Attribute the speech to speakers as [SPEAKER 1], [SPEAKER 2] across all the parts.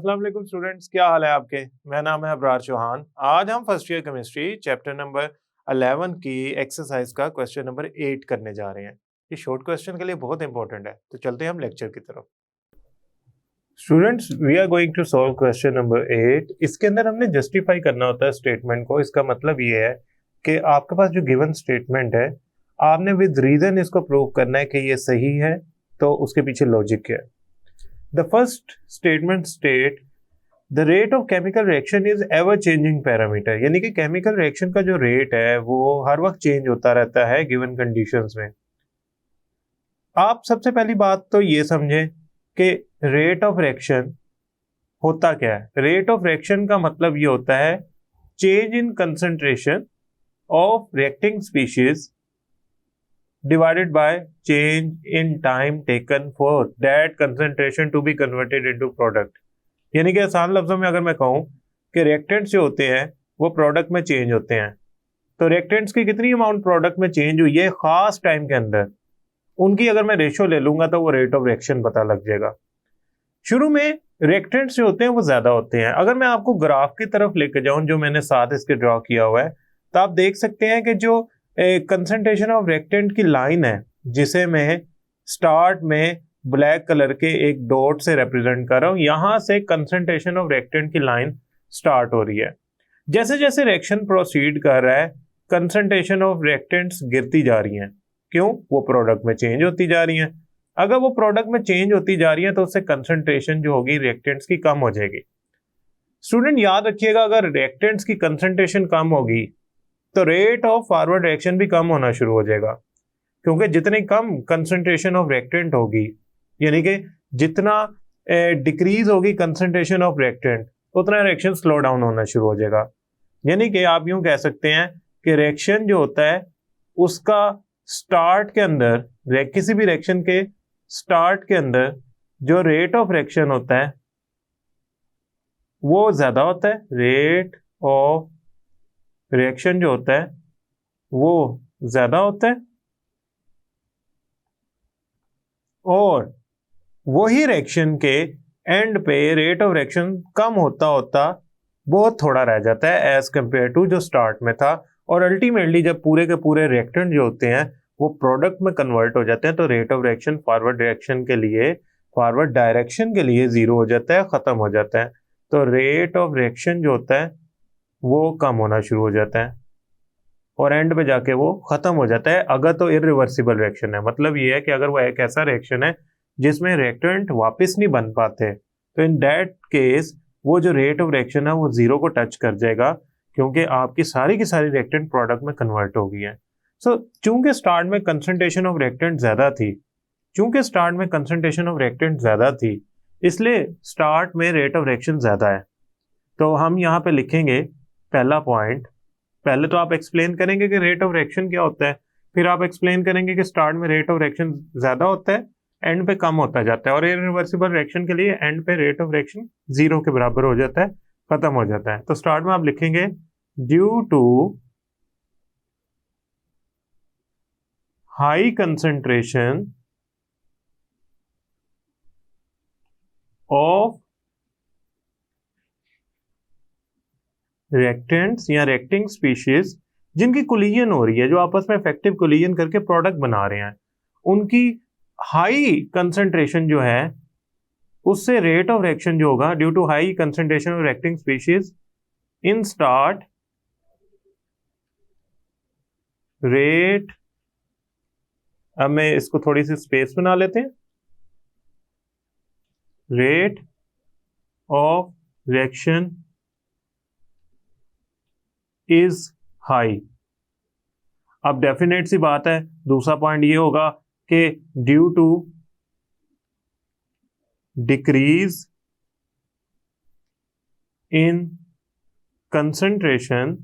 [SPEAKER 1] अस्सलाम वालेकुम स्टूडेंट्स, क्या हाल है आपके। मेरा नाम है अबरार चौहान। आज हम first year chemistry chapter number 11 की एक्सरसाइज का क्वेश्चन नंबर 8 करने जा रहे हैं। ये शॉर्ट क्वेश्चन के लिए बहुत इंपॉर्टेंट है, तो चलते हैं हम लेक्चर की तरफ। Students, we are going to solve question number 8। इसके अंदर हमने जस्टिफाई करना होता है स्टेटमेंट को। इसका मतलब ये है कि आपके पास जो गिवन स्टेटमेंट है, आपने विद रीजन इसको प्रूव करना है कि ये सही है, तो उसके पीछे लॉजिक क्या है। The first statement state the rate of chemical reaction is ever changing parameter, यानी कि केमिकल रिएक्शन का जो रेट है वो हर वक्त चेंज होता रहता है गिवन कंडीशंस में। आप सबसे पहली बात तो ये समझें कि रेट ऑफ रिएक्शन होता क्या है। रेट ऑफ रिएक्शन का मतलब ये होता है change in concentration of reacting species divided by change in time taken for that concentration to be converted into product। यानी कि आसान लफ्जों में अगर मैं कहूं कि रिएक्टेंट्स जो होते हैं वो प्रोडक्ट में चेंज होते हैं, तो रिएक्टेंट्स की कितनी अमाउंट प्रोडक्ट में चेंज हुई है खास टाइम के अंदर, उनकी अगर मैं रेशो ले लूंगा तो वो रेट ऑफ रिएक्शन पता लग जाएगा। शुरू में रिएक्टेंट्स जो होते हैं वो ज्यादा होते हैं। अगर मैं आपको ग्राफ की तरफ लेके जाऊं जो मैंने साथ इसके ड्रॉ किया हुआ है, तो आप देख सकते हैं कि जो कंसंट्रेशन ऑफ रिएक्टेंट की लाइन है, जिसे मैं स्टार्ट में ब्लैक कलर के एक डॉट से रिप्रेजेंट कर रहा हूं, यहां से कंसंट्रेशन ऑफ रिएक्टेंट की लाइन स्टार्ट हो रही है। जैसे जैसे रिएक्शन प्रोसीड कर रहा है, कंसंट्रेशन ऑफ रिएक्टेंट्स गिरती जा रही हैं। क्यों? वो प्रोडक्ट में चेंज होती जा रही हैं। अगर वो प्रोडक्ट में चेंज होती जा रही है तो उससे कंसंट्रेशन जो होगी रिएक्टेंट्स की कम हो जाएगी। स्टूडेंट याद रखिएगा, अगर रिएक्टेंट्स की कंसंट्रेशन कम होगी तो रेट ऑफ फॉरवर्ड रिएक्शन भी कम होना शुरू हो जाएगा, क्योंकि जितनी कम कंसंट्रेशन ऑफ रिएक्टेंट होगी, यानी कि जितना डिक्रीज होगी कंसंट्रेशन ऑफ रिएक्टेंट, उतना रिएक्शन स्लो डाउन होना शुरू हो जाएगा। यानी कि आप यूं कह सकते हैं कि रिएक्शन जो होता है उसका स्टार्ट के अंदर, किसी भी रिएक्शन के स्टार्ट के अंदर जो रेट ऑफ रिएक्शन होता है वो ज्यादा होता है। रेट ऑफ रिएक्शन जो होता है वो ज्यादा होता है, और वही रिएक्शन के एंड पे रेट ऑफ रिएक्शन कम होता होता बहुत थोड़ा रह जाता है एज कंपेयर टू जो स्टार्ट में था। और अल्टीमेटली जब पूरे के पूरे रिएक्टेंट जो होते हैं वो प्रोडक्ट में कन्वर्ट हो जाते हैं, तो rate of reaction forward reaction के लिए, फॉरवर्ड डायरेक्शन के लिए जीरो हो जाता है, खत्म हो जाता है। तो रेट ऑफ रिएक्शन जो होता है वो कम होना शुरू हो जाता है और एंड पे जाके वो खत्म हो जाता है, अगर तो इरिवर्सिबल रिएक्शन है। मतलब ये है कि अगर वो एक ऐसा रिएक्शन है जिसमें रिएक्टेंट वापस नहीं बन पाते, तो इन दैट केस वो जो रेट ऑफ रिएक्शन है वो जीरो को टच कर जाएगा, क्योंकि आपकी सारी की सारी रिएक्टेंट प्रोडक्ट में कन्वर्ट हो गई है। सो चूंकि स्टार्ट में कंसंट्रेशन ऑफ रिएक्टेंट ज्यादा थी, इसलिए स्टार्ट में रेट ऑफ रिएक्शन ज्यादा है। तो हम यहाँ पे लिखेंगे पहला पॉइंट, पहले तो आप एक्सप्लेन करेंगे कि रेट ऑफ रिएक्शन क्या होता है, फिर आप एक्सप्लेन करेंगे कि स्टार्ट में रेट ऑफ रिएक्शन ज्यादा होता है, एंड पे कम होता जाता है, और इरिवर्सिबल रिएक्शन के लिए एंड पे रेट ऑफ रिएक्शन जीरो के बराबर हो जाता है, खत्म हो जाता है। तो स्टार्ट में आप लिखेंगे due to high concentration of reactants या रिएक्टिंग स्पीशीज जिनकी कोलिजन हो रही है, जो आपस में इफेक्टिव कोलिजन करके प्रोडक्ट बना रहे हैं, उनकी हाई कंसंट्रेशन जो है उससे रेट ऑफ रिएक्शन जो होगा due to high concentration of reacting species in start, rate, अब मैं इसको थोड़ी सी स्पेस बना लेते हैं, rate of reaction is high. अब डेफिनेट सी बात है, दूसरा पॉइंट ये होगा कि due to decrease in concentration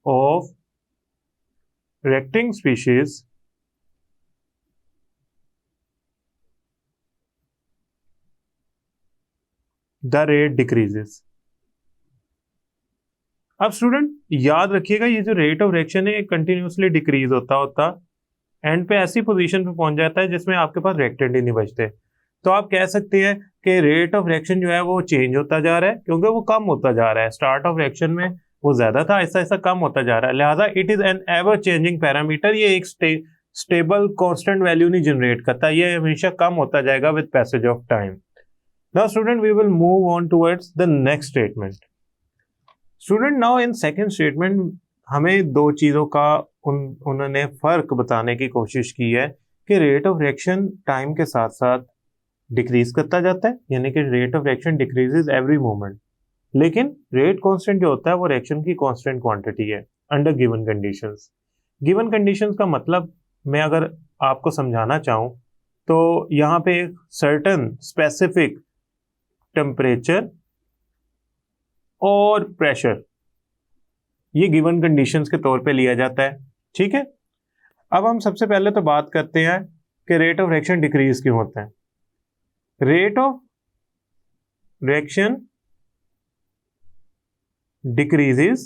[SPEAKER 1] of reacting species the rate decreases. अब स्टूडेंट याद रखिएगा, ये जो रेट ऑफ रिएक्शन है कंटिन्यूसली डिक्रीज होता होता एंड पे ऐसी पोजीशन पे पहुंच जाता है जिसमें आपके पास रिएक्टेंट ही नहीं बचते। तो आप कह सकते हैं कि रेट ऑफ रिएक्शन जो है वो चेंज होता जा रहा है, क्योंकि वो कम होता जा रहा है। स्टार्ट ऑफ रिएक्शन में वो ज्यादा था, ऐसा ऐसा कम होता जा रहा है, लिहाजा it is an ever changing parameter. ये एक स्टेबल कांस्टेंट वैल्यू नहीं जनरेट करता, ये हमेशा कम होता जाएगा with passage of time. Now student we will move on towards the next statement. Student now in second statement हमें दो चीजों का उन्होंने फर्क बताने की कोशिश की है कि रेट ऑफ रिएक्शन टाइम के साथ साथ डिक्रीज करता जाता है, यानी कि rate of reaction decreases every moment, लेकिन रेट कांस्टेंट जो होता है वो रिएक्शन की कांस्टेंट क्वांटिटी है under given conditions. Given conditions का मतलब मैं अगर आपको समझाना चाहूं तो यहाँ पे एक सर्टेन स्पेसिफिक टेम्परेचर और प्रेशर ये गिवन कंडीशंस के तौर पे लिया जाता है, ठीक है। अब हम सबसे पहले तो बात करते हैं कि रेट ऑफ रिएक्शन डिक्रीज क्यों होता है। Rate of reaction decreases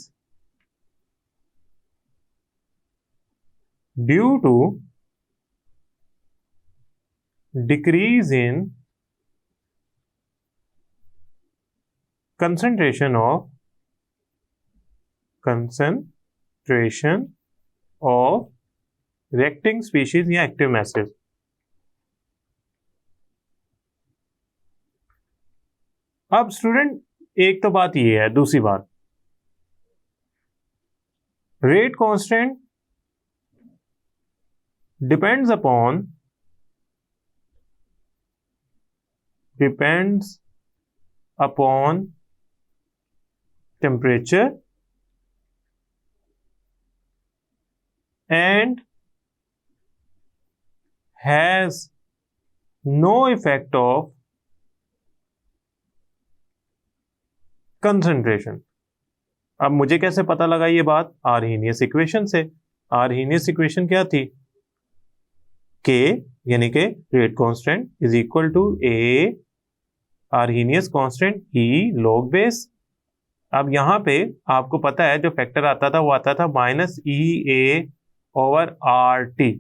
[SPEAKER 1] due to decrease in concentration of reacting species या active masses। अब स्टूडेंट एक तो बात ये है, दूसरी बात rate constant depends upon temperature and has no effect of concentration। अब मुझे कैसे पता लगा ये बात? आर्हीनियस इक्वेशन से। आर्हीनियस इक्वेशन क्या थी? के यानी कि rate constant is equal to A Arrhenius constant e log base. अब यहां पे आपको पता है जो फैक्टर आता था वो आता था माइनस ई ए ओवर आर टी।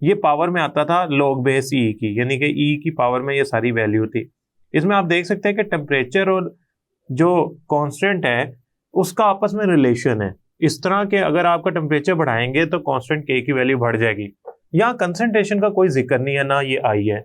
[SPEAKER 1] ये पावर में आता था लॉग बेस ई की, यानी कि ई की पावर में ये सारी वैल्यू थी। इसमें आप देख सकते हैं कि टेम्परेचर और जो कांस्टेंट है उसका आपस में रिलेशन है। इस तरह के अगर आपका टेम्परेचर बढ़ाएंगे तो कांस्टेंट के की वैल्यू बढ़ जाएगी। यहाँ कंसंट्रेशन का कोई जिक्र नहीं है, ना ये आई है,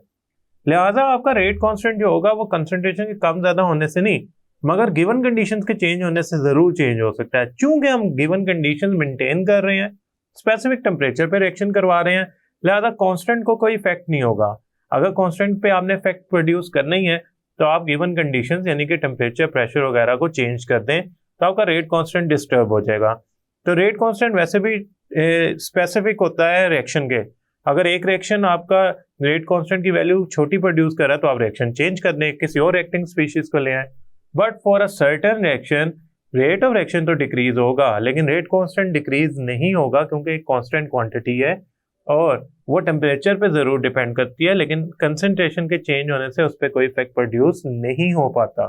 [SPEAKER 1] लिहाजा आपका रेट कांस्टेंट जो होगा वो कंसंट्रेशन के कम ज्यादा होने से नहीं मगर गिवन कंडीशंस के चेंज होने से जरूर चेंज हो सकता है। चूंकि हम गिवन कंडीशंस मेंटेन कर रहे हैं, स्पेसिफिक टेम्परेचर पे रिएक्शन करवा रहे हैं, लिहाजा कांस्टेंट को कोई इफेक्ट नहीं होगा। अगर कांस्टेंट पे आपने इफेक्ट प्रोड्यूस करना ही है तो आप गिवन कंडीशंस यानी कि टेम्परेचर प्रेशर वगैरह को चेंज कर दें तो आपका रेट कांस्टेंट डिस्टर्ब हो जाएगा। तो रेट कांस्टेंट वैसे भी स्पेसिफिक होता है रिएक्शन के। अगर एक रिएक्शन आपका रेट कांस्टेंट की वैल्यू छोटी प्रोड्यूस कर रहा है तो आप रिएक्शन चेंज कर दें, किसी और रिएक्टिंग स्पीशीज को ले आए। But for a certain reaction rate of reaction तो डिक्रीज होगा लेकिन रेट कांस्टेंट डिक्रीज नहीं होगा, क्योंकि एक कांस्टेंट क्वांटिटी है और वो टेम्परेचर पे जरूर डिपेंड करती है, लेकिन कंसंट्रेशन के चेंज होने से उस पर कोई इफेक्ट प्रोड्यूस नहीं हो पाता।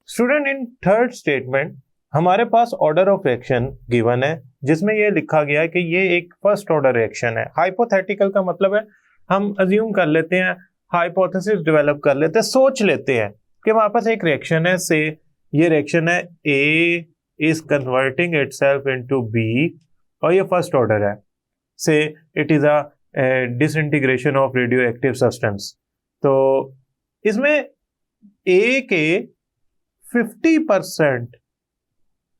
[SPEAKER 1] स्टूडेंट इन थर्ड स्टेटमेंट हमारे पास ऑर्डर ऑफ रिएक्शन गिवन है जिसमें ये लिखा गया है कि ये एक फर्स्ट ऑर्डर रिएक्शन है। हाइपोथेटिकल का मतलब है हम अज्यूम कर लेते हैं, हाइपोथेसिस डेवलप कर लेते हैं, सोच लेते हैं कि हमारे पास एक रिएक्शन है, से ये रिएक्शन है A is converting itself into B और ये फर्स्ट ऑर्डर है, so it is a disintegration of radioactive substance. तो इसमें ए के 50%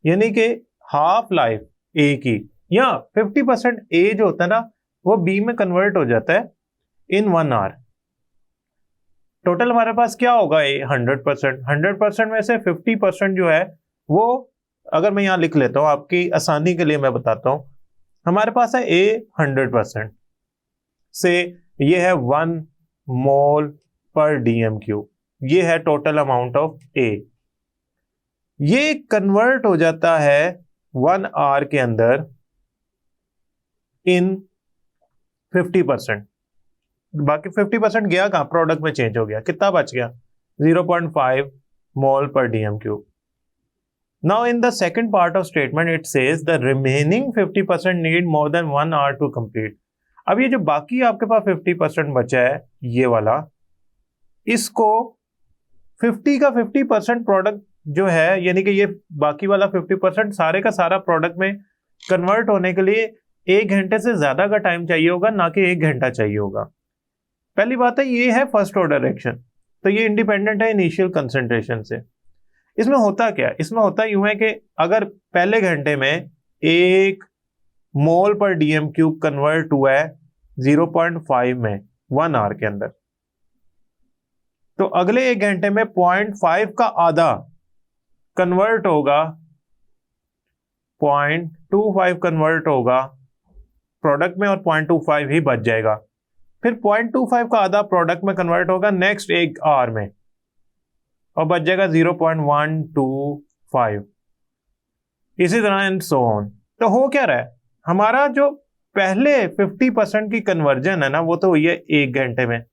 [SPEAKER 1] यानी कि हाफ लाइफ ए की या 50% ए जो होता है ना वो बी में कन्वर्ट हो जाता है इन 1 आवर। टोटल हमारे पास क्या होगा? ए 100%। 100% में से 50% जो है वो, अगर मैं यहां लिख लेता हूं आपकी आसानी के लिए मैं बताता हूं, हमारे पास है ए 100% से ये है 1 मोल पर डीएम क्यूब, ये है टोटल अमाउंट ऑफ ए। ये कन्वर्ट हो जाता है 1 आवर के अंदर इन 50%। बाकी 50% गया कहां? प्रोडक्ट में चेंज हो गया। कितना बच गया? 0.5 मोल पर dm cube. Now in the second part of statement it says the remaining 50% need more than 1 hour to complete. अब ये जो बाकी आपके पास 50% बचा है ये वाला, इसको 50 का 50% प्रोडक्ट जो है, यानी कि ये बाकी वाला 50% सारे का सारा प्रोडक्ट में कन्वर्ट होने के लिए 1 घंटे से ज्यादा का टाइम चाहिए होगा, ना कि 1 घंटा चाहिए होगा। पहली बात है ये है फर्स्ट ऑर्डर रिएक्शन, तो ये इंडिपेंडेंट है इनिशियल कंसंट्रेशन से। इसमें होता क्या है, इसमें होता यूं है कि अगर पहले घंटे में 1 मोल पर डीएम क्यूब कन्वर्ट हुआ है 0.5 में 1 आवर के अंदर, तो अगले 1 घंटे में 0.5 का आधा कन्वर्ट होगा, 0.25 कन्वर्ट होगा प्रोडक्ट में और 0.25 ही बच जाएगा। फिर 0.25 का आधा प्रोडक्ट में कन्वर्ट होगा नेक्स्ट 1 आवर में और बच जाएगा 0.125, इसी तरह एंड सो ऑन। तो हो क्या रहा है, हमारा जो पहले 50% की कन्वर्जन है ना वो तो हुई है 1 घंटे में,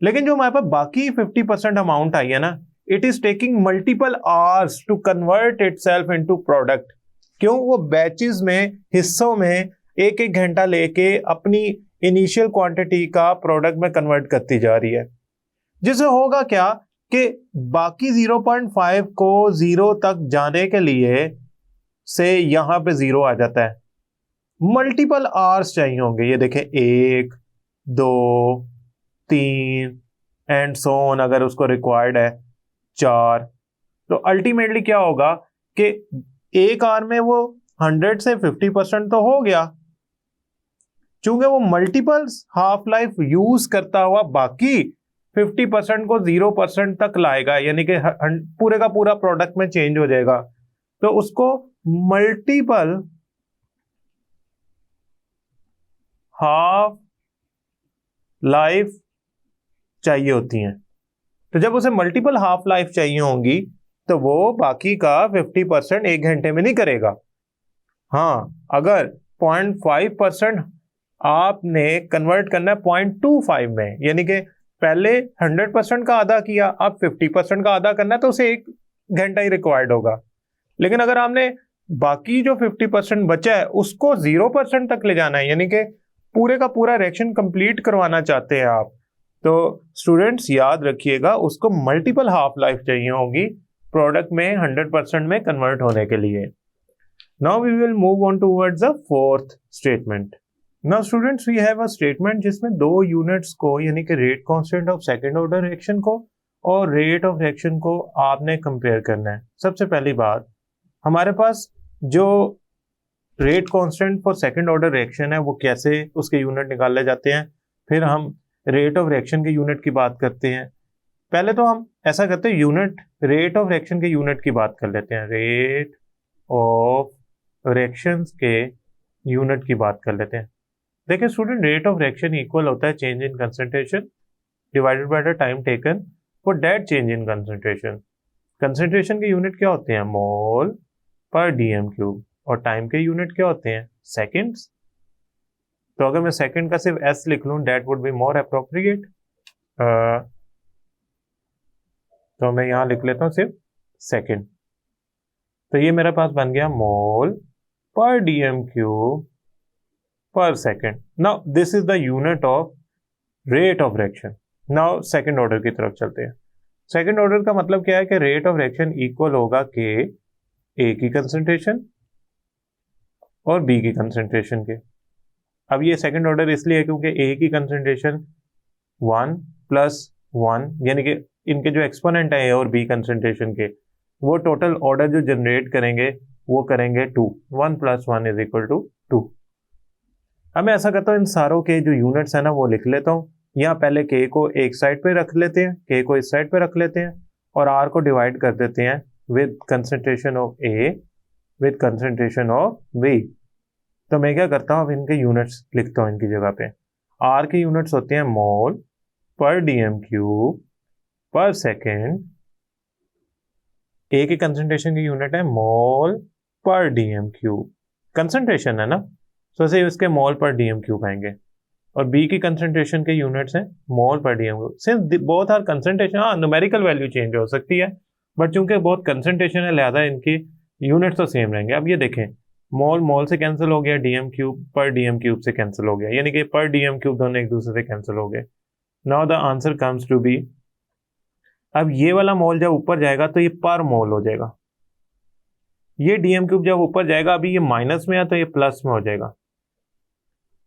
[SPEAKER 1] लेकिन जो हमारे पास बाकी 50% अमाउंट आई है ना, it is taking multiple hours to convert itself into product. क्यों, वो बैचेस में, हिस्सों में 1-1 घंटा लेके अपनी इनिशियल क्वांटिटी का प्रोडक्ट में कन्वर्ट करती जा रही है, जिससे होगा क्या कि बाकी 0.5 को 0 तक जाने के लिए से यहां पे 0 आ जाता है, मल्टीपल आवर्स चाहिए होंगे। ये देखें 1, 2, 3 एंड सो ऑन, अगर उसको रिक्वायर्ड है 4। तो अल्टीमेटली क्या होगा कि 1 आवर में वो 100 से 50% तो हो गया, चूंकि वो मल्टीपल्स हाफ लाइफ यूज करता हुआ बाकी 50% को 0% तक लाएगा, यानी कि पूरे का पूरा प्रोडक्ट में चेंज हो जाएगा, तो उसको मल्टीपल हाफ लाइफ चाहिए होती हैं। तो जब उसे मल्टीपल हाफ लाइफ चाहिए होंगी तो वो बाकी का 50% 1 घंटे में नहीं करेगा। हाँ, अगर 0.5% आपने कन्वर्ट करना है 0.25 में, यानी कि पहले 100% का आधा किया, अब 50% का आधा करना है, तो उसे 1 घंटा ही रिक्वायर्ड होगा। लेकिन अगर आपने बाकी जो 50% बचा है उसको 0% तक ले जाना है, यानी कि पूरे का पूरा रिएक्शन कंप्लीट करवाना चाहते हैं आप, तो स्टूडेंट्स याद रखिएगा उसको मल्टीपल हाफ लाइफ चाहिए होगी प्रोडक्ट में 100% में कन्वर्ट होने के लिए। Now we will move on towards the fourth statement. Now students we have a statement जिसमें 2 यूनिट्स को, यानी कि rate constant of second order reaction को और रेट ऑफ रिएक्शन को आपने कंपेयर करना है। सबसे पहली बात, हमारे पास जो rate constant for second order reaction है वो कैसे उसके यूनिट निकाले जाते हैं, फिर हम रेट ऑफ रिएक्शन के यूनिट की बात करते हैं। पहले तो हम ऐसा करते हैं, यूनिट रेट ऑफ रिएक्शन के यूनिट की बात कर लेते हैं, रेट ऑफ रिएक्शंस के यूनिट की बात कर लेते हैं। देखिए student, rate of reaction equal होता है change in concentration divided by the time taken for that change in concentration. Concentration के यूनिट क्या होते हैं, मोल पर डीएम क्यूब, और टाइम के यूनिट क्या होते हैं, सेकेंड्स। तो अगर मैं सेकंड का सिर्फ एस लिख लूं, that would be more appropriate, तो मैं यहां लिख लेता हूं सिर्फ सेकंड। तो ये मेरे पास बन गया मोल पर डीएम क्यूब पर second. Now this is the unit of rate of reaction. Now second order की तरफ चलते हैं। सेकंड ऑर्डर का मतलब क्या है कि रेट ऑफ रिएक्शन इक्वल होगा के ए की कंसंट्रेशन और बी की कंसंट्रेशन के। अब ये सेकंड ऑर्डर इसलिए है क्योंकि ए की कंसंट्रेशन 1 + 1, यानी कि इनके जो एक्सपोनेंट है ए और बी कंसंट्रेशन के, वो टोटल ऑर्डर जो जनरेट करेंगे वो करेंगे 2, 1 + 1 = 2। अब मैं ऐसा करता हूँ, इन सारों के जो यूनिट्स है ना वो लिख लेता हूँ। यहाँ पहले के को एक साइड पे रख लेते हैं, के को इस साइड पे रख लेते हैं, और आर को डिवाइड कर देते हैं with concentration of A with concentration of B. तो मैं क्या करता हूँ, अब इनके यूनिट्स लिखता हूँ इनकी जगह पे। आर के यूनिट्स होते हैं मोल पर डीएम क्यूब पर सेकेंड, ए के कंसंट्रेशन की यूनिट है मोल पर डीएम क्यूब, कंसंट्रेशन है ना, तो ऐसे इसके मोल पर डीएम क्यूब आएंगे। और बी की कंसंट्रेशन के यूनिट्स हैं मोल पर dm cube. Since both are concentration, हाँ न्यूमेरिकल वैल्यू चेंज हो सकती है, बट चूंकि बहुत कंसंट्रेशन है लिहाजा इनकी यूनिट्स तो सेम रहेंगे। अब ये देखें, मोल मोल से कैंसिल हो गया, डीएम क्यूब पर डीएम क्यूब से कैंसिल हो गया, यानी कि पर डीएम क्यूब दोनों एक दूसरे से कैंसिल हो गए। Now the answer comes to be, अब ये वाला मोल जब ऊपर जाएगा तो ये पर मोल हो जाएगा, ये डीएम क्यूब जब ऊपर जाएगा, अभी ये माइनस में है तो ये प्लस में हो जाएगा,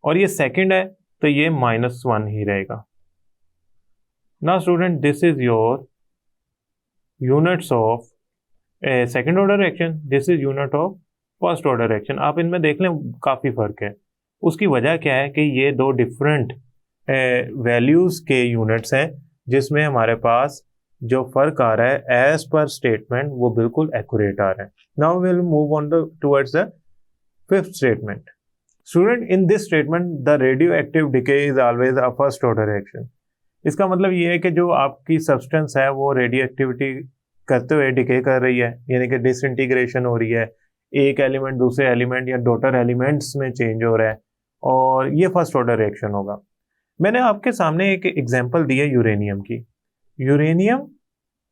[SPEAKER 1] और ये सेकंड है तो ये -1 ही रहेगा। Now student, this is your units of second order reaction, this is unit of first order reaction. आप इनमें देख लें काफी फर्क है। उसकी वजह क्या है कि ये दो डिफरेंट वैल्यूज के यूनिट्स हैं, जिसमें हमारे पास जो फर्क आ रहा है एज पर स्टेटमेंट वो बिल्कुल एक्यूरेट आ रहा है। Now we will move on towards the fifth statement. Student, in this statement the radio active decay is always a first order reaction. इसका मतलब ये है कि जो आपकी सब्सटेंस है वो रेडियो एक्टिविटी करते हुए डिके कर रही है, यानी कि डिसइंटीग्रेशन हो रही है, एक एलिमेंट दूसरे एलिमेंट या डॉटर एलिमेंट्स में चेंज हो रहा है, और ये फर्स्ट ऑर्डर रिएक्शन होगा। मैंने आपके सामने एक एग्जांपल दी है यूरेनियम की। Uranium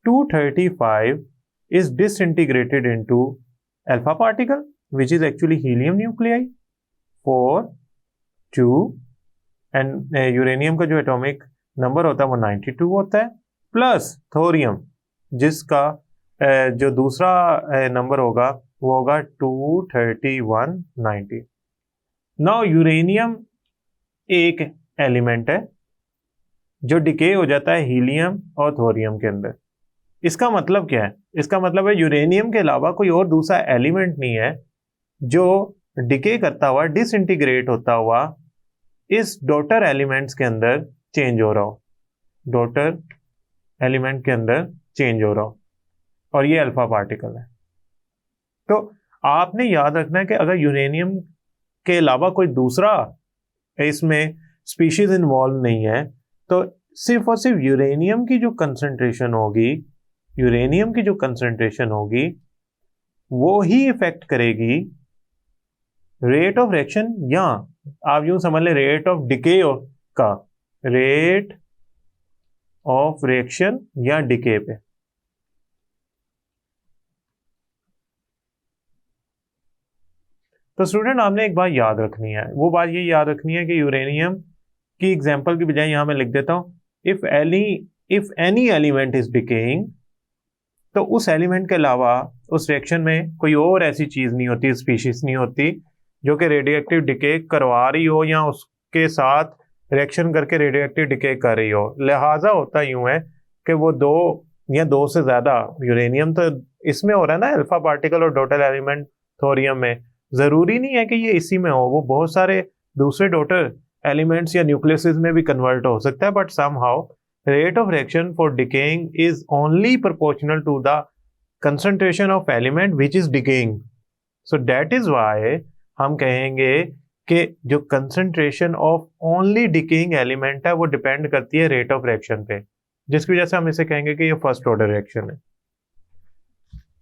[SPEAKER 1] 235 is disintegrated into alpha particle which is actually helium nuclei 4 2 and uranium का जो एटॉमिक नंबर होता है वो 92 होता है, प्लस थोरियम जिसका जो दूसरा नंबर होगा वो होगा 23190। नाउ यूरेनियम एक एलिमेंट है जो डिके हो जाता है हीलियम और थोरियम के अंदर। इसका मतलब क्या है? इसका मतलब है यूरेनियम के अलावा कोई और दूसरा एलिमेंट नहीं है जो डिके करता हुआ, डिसइंटीग्रेट होता हुआ इस डॉटर एलिमेंट्स के अंदर चेंज हो रहा हो, डॉटर एलिमेंट के अंदर चेंज हो रहा हो, और ये अल्फा पार्टिकल है। तो आपने याद रखना है कि अगर यूरेनियम के अलावा कोई दूसरा इसमें स्पीशीज इन्वॉल्व नहीं है तो सिर्फ और सिर्फ यूरेनियम की जो कंसंट्रेशन होगी, यूरेनियम की जो कंसंट्रेशन होगी वो ही इफेक्ट करेगी रेट ऑफ रिएक्शन, या आप यूं समझ ले रेट ऑफ डिके का, रेट ऑफ रिएक्शन या डिके पे। तो स्टूडेंट आपने एक बात याद रखनी है, वो बात ये याद रखनी है कि यूरेनियम की एग्जांपल की बजाय यहां मैं लिख देता हूं if any element is decaying, तो उस एलिमेंट के अलावा उस रिएक्शन में कोई और ऐसी चीज नहीं होती, स्पीशीज नहीं होती जो कि रेडियोएक्टिव डिके करवा रही हो या उसके साथ रिएक्शन करके रेडियोएक्टिव डिके कर रही हो। लिहाजा होता यूं है कि वो दो या दो से ज्यादा, यूरेनियम तो इसमें हो रहा है ना अल्फा पार्टिकल और डॉटर एलिमेंट थोरियम में, जरूरी नहीं है कि ये इसी में हो, वो बहुत सारे दूसरे डॉटर एलिमेंट्स या न्यूक्लियस में भी कन्वर्ट हो सकता है, but somehow rate of reaction for decaying is only proportional to the concentration of element which is decaying. So that is why हम कहेंगे कि जो concentration of only decaying element है वो डिपेंड करती है rate of reaction पे, जिसकी वजह से हम इसे कहेंगे कि ये फर्स्ट ऑर्डर रिएक्शन है।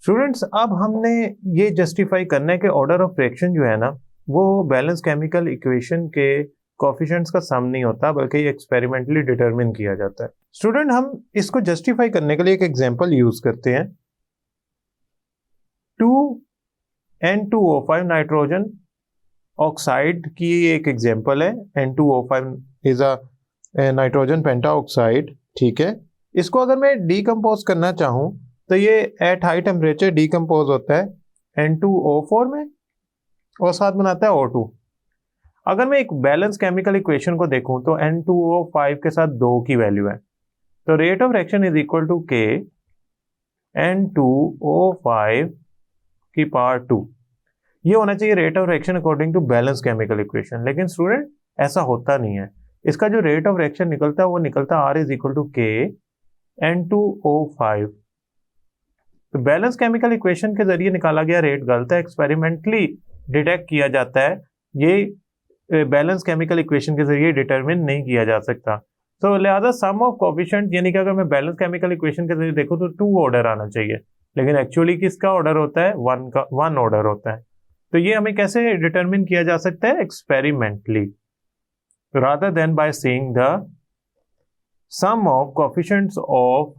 [SPEAKER 1] स्टूडेंट्स, अब हमने ये जस्टिफाई करना है कि ऑर्डर ऑफ रिएक्शन जो है ना वो बैलेंस केमिकल इक्वेशन के कोफिशिएंट्स का सम नहीं होता, बल्कि ये एक्सपेरिमेंटली डिटरमिन किया जाता है। स्टूडेंट, हम इसको जस्टिफाई करने के लिए एक एग्जांपल यूज करते हैं। 2N2O5 नाइट्रोजन ऑक्साइड की एक एग्जांपल है। N2O5 is a nitrogen pentoxide, ठीक है। इसको अगर मैं डीकम्पोज करना चाहूं तो ये एट हाई टेम्परेचर डीकम्पोज होता है N2O4 में और साथ बनाता है O2। अगर मैं एक बैलेंस केमिकल इक्वेशन को देखूं तो N2O5 के साथ 2 की वैल्यू है, तो rate of reaction is equal to K N2O5 की पावर 2। ये होना चाहिए rate of reaction according to balance chemical equation, लेकिन स्टूडेंट ऐसा होता नहीं है। इसका जो रेट ऑफ रिएक्शन निकलता है वो निकलता है R is equal to K N2O5। तो बैलेंस केमिकल इक्वेशन के जरिए निकाला गया रेट गलत है, एक्सपेरिमेंटली डिटेक्ट किया जाता है, ये बैलेंस केमिकल इक्वेशन के जरिए डिटरमिन नहीं किया जा सकता। तो लिहाजा सम ऑफ कोफिशिएंट, यानी कि अगर मैं बैलेंस केमिकल इक्वेशन के जरिए देखूं तो 2 ऑर्डर आना चाहिए, लेकिन एक्चुअली किसका ऑर्डर होता है? 1 ऑर्डर होता है। तो ये हमें कैसे डिटरमिन किया जा सकता है? Experimentally, rather than by seeing the sum of coefficients of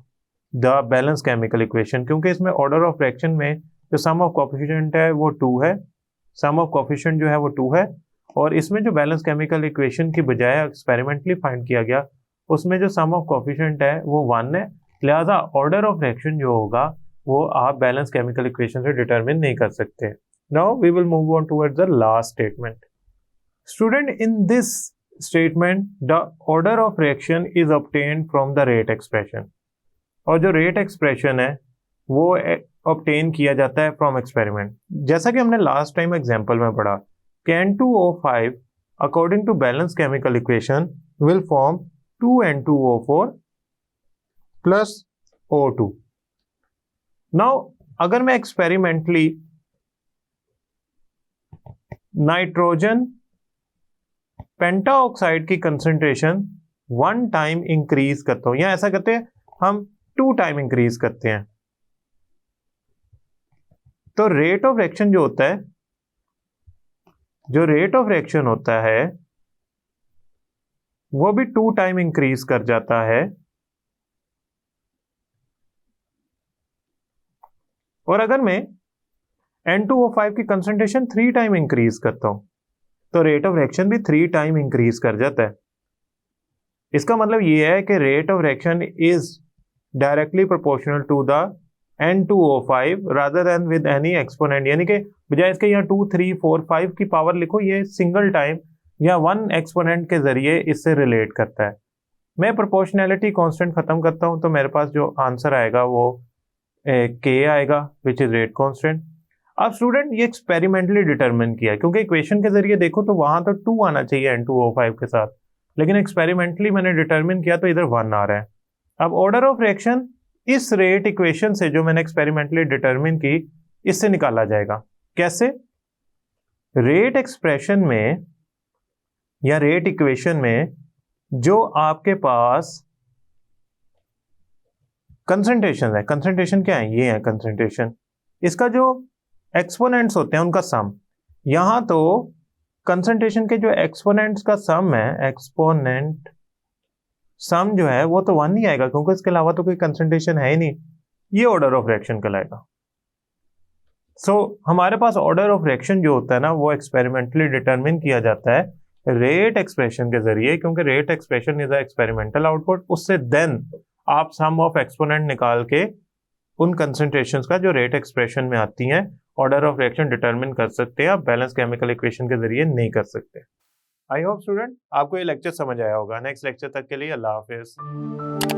[SPEAKER 1] the balance chemical equation, क्योंकि इसमें ऑर्डर ऑफ रिएक्शन में जो सम ऑफ कोफिशिएंट है वो 2 है, सम ऑफ कोफिशिएंट जो है वो 2 है, और इसमें जो बैलेंस केमिकल इक्वेशन की बजाय एक्सपेरिमेंटली फाइंड किया गया उसमें जो सम ऑफ कोफिशिएंट है वो 1 है, लिहाजा ऑर्डर ऑफ रिएक्शन जो होगा वो आप बैलेंस केमिकल इक्वेशन से डिटरमिन नहीं कर सकते। Now we will move on towards the last statement. Student, in this statement the order of reaction is obtained from the rate expression, और जो रेट एक्सप्रेशन है वो ऑब्टेन किया जाता है फ्रॉम एक्सपेरिमेंट। जैसा कि हमने लास्ट टाइम एग्जांपल में पढ़ा कि N2O5 according to balance chemical equation will form 2N2O4 plus O2। नाउ अगर मैं एक्सपेरिमेंटली नाइट्रोजन पेंटाऑक्साइड की कंसंट्रेशन 1 टाइम इंक्रीज करता हूं, या ऐसा करते हैं हम 2 टाइम इंक्रीज करते हैं, तो रेट ऑफ रिएक्शन जो होता है, जो रेट ऑफ रिएक्शन होता है वो भी 2 टाइम इंक्रीज कर जाता है। और अगर मैं N2O5 की कंसंट्रेशन 3 टाइम इंक्रीज करता हूं तो रेट ऑफ रिएक्शन भी 3 टाइम इंक्रीज कर जाता है। इसका मतलब यह है कि rate of reaction is directly proportional to the N2O5 rather than with any exponent, यानी कि बजाय इसके यहाँ 2, 3, 4, 5 की पावर लिखो, ये सिंगल टाइम या 1 एक्सपोनेंट के जरिए इससे रिलेट करता है। मैं प्रोपोर्शनैलिटी कांस्टेंट खत्म करता हूं तो मेरे पास जो आंसर आएगा वो K आएगा विच इज रेट कांस्टेंट। अब स्टूडेंट ये एक्सपेरिमेंटली डिटरमिन किया है, क्योंकि इक्वेशन के जरिए देखो तो वहां तो 2 आना चाहिए N2O5 के साथ, लेकिन एक्सपेरिमेंटली मैंने डिटरमिन किया तो इधर 1 आ रहा है। अब ऑर्डर ऑफ रिएक्शन इस रेट इक्वेशन से जो मैंने एक्सपेरिमेंटली डिटरमिन की इससे निकाला जाएगा। कैसे? रेट एक्सप्रेशन में या रेट इक्वेशन में जो आपके पास कंसंट्रेशन है, कंसंट्रेशन क्या है, ये है कंसंट्रेशन, इसका जो एक्सपोनेंट्स होते हैं उनका सम, यहां तो कंसंट्रेशन के जो एक्सपोनेंट्स का सम है, एक्सपोनेंट सम जो है वो तो 1 ही आएगा, क्योंकि इसके अलावा तो कोई कंसंट्रेशन है ही नहीं, ये ऑर्डर ऑफ रिएक्शन कहलाएगा। सो हमारे पास ऑर्डर ऑफ रिएक्शन जो होता है ना वो एक्सपेरिमेंटली डिटरमिन किया जाता है रेट एक्सप्रेशन के जरिए, क्योंकि rate expression is a experimental output. उससे देन आप सम ऑफ एक्सपोनेंट निकाल के उन कंसंट्रेशंस का जो रेट एक्सप्रेशन में आती हैं ऑर्डर ऑफ रिएक्शन डिटरमिन कर सकते हैं, आप बैलेंस केमिकल इक्वेशन के जरिए नहीं कर सकते। आई होप स्टूडेंट आपको ये लेक्चर समझ आया होगा। नेक्स्ट लेक्चर तक के लिए अल्लाह हाफिज।